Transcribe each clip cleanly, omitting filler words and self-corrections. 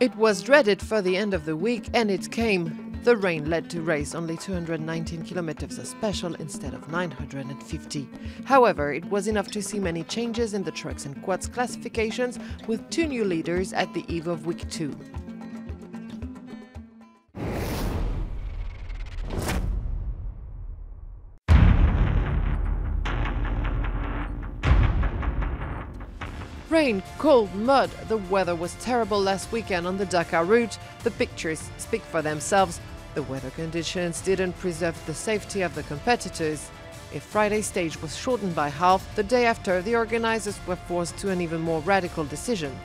It was dreaded for the end of the week, and it came. The rain led to race only 219 kilometers of special instead of 950. However, it was enough to see many changes in the trucks and quads classifications, with 2 new leaders at the eve of week 2. Rain, cold, mud, the weather was terrible last weekend on the Dakar route. The pictures speak for themselves. The weather conditions didn't preserve the safety of the competitors. If Friday's stage was shortened by half, the day after, the organizers were forced to an even more radical decision.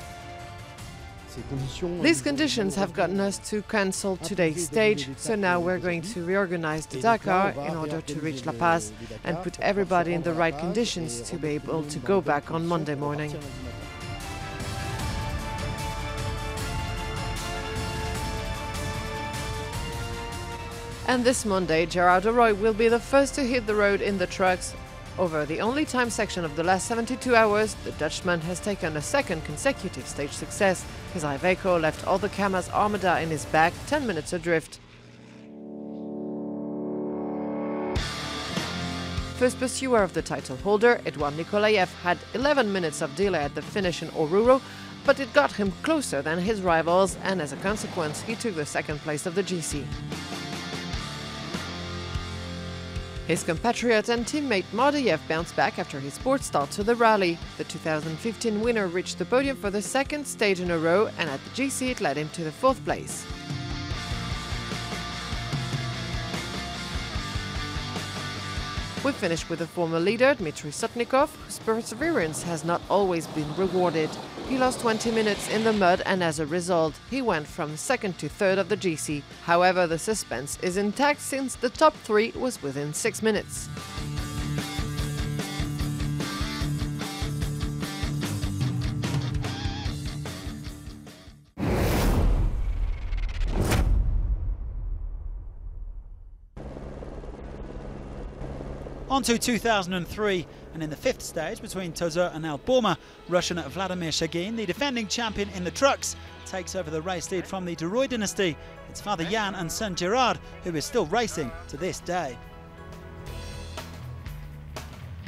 These conditions have gotten us to cancel today's stage, so now we're going to reorganize the Dakar in order to reach La Paz and put everybody in the right conditions to be able to go back on Monday morning. And this Monday, GERARD De Rooy will be the first to hit the road in the trucks. Over the only time section of the last 72 hours, the Dutchman has taken a second consecutive stage success. His IVECO left all the KAMAZ armada in his back, 10 minutes adrift. First pursuer of the title holder, EDUARD Nikolaev, had 11 minutes of delay at the finish in Oruro, but it got him closer than his rivals, and as a consequence, he took the second place of the GC. His compatriot and teammate Mardiev bounced back after his poor start to the rally. The 2015 winner reached the podium for the second stage in a row, and at the GC it led him to the 4th place. We finished with the former leader, Dmitry Sotnikov, whose perseverance has not always been rewarded. He lost 20 minutes in the mud, and as a result, he went from 2nd to 3rd of the GC. However, the suspense is intact since the top 3 was within 6 minutes. On to 2003, and in the 5th stage between Tupiza and Alborma, Russian Vladimir Shagin, the defending champion in the trucks, takes over the race lead from the De Rooy dynasty. It's father Jan and son Gerard who is still racing to this day.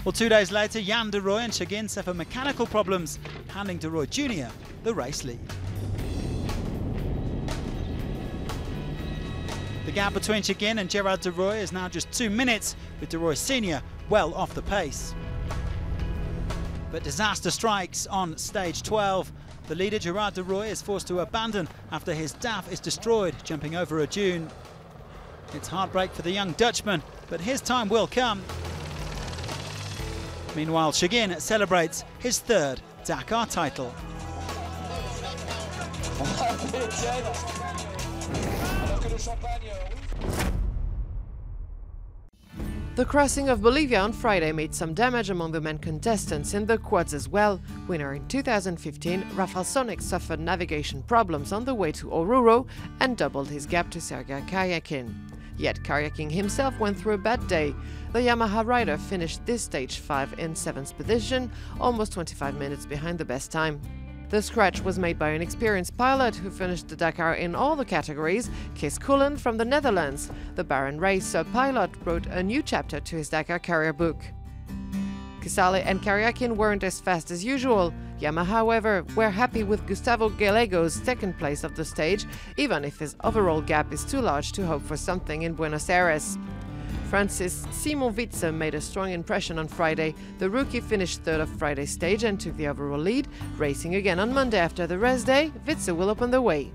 Well, 2 days later, Jan De Rooy and Shagin suffer mechanical problems, handing De Rooy Jr. the race lead. The gap between Shagin and Gerard De Rooy is now just 2 minutes, with De Rooy Sr. well off the pace. But disaster strikes on stage 12. The leader, Gerard De Rooy, is forced to abandon after his DAF is destroyed, jumping over a dune. It's heartbreak for the young Dutchman, but his time will come. Meanwhile, Shagin celebrates his 3rd Dakar title. The crossing of Bolivia on Friday made some damage among the men contestants in the quads as well. Winner in 2015, Rafał Sonik suffered navigation problems on the way to Oruro and doubled his gap to SERGEY Karyakin. Yet Karyakin himself went through a bad day. The Yamaha rider finished this stage 5 in 7th position, almost 25 minutes behind the best time. The scratch was made by an experienced pilot who finished the Dakar in all the categories, Kees Koelen from the Netherlands. The Baron racer pilot wrote a new chapter to his Dakar career book. Casale and Karyakin weren't as fast as usual. Yamaha, however, were happy with Gustavo Galego's 2nd place of the stage, even if his overall gap is too large to hope for something in Buenos Aires. Francis Simon VITSE made a strong impression on Friday. The rookie finished 3rd of Friday's stage and took the overall lead. Racing again on Monday after the rest day, VITSE will open the way.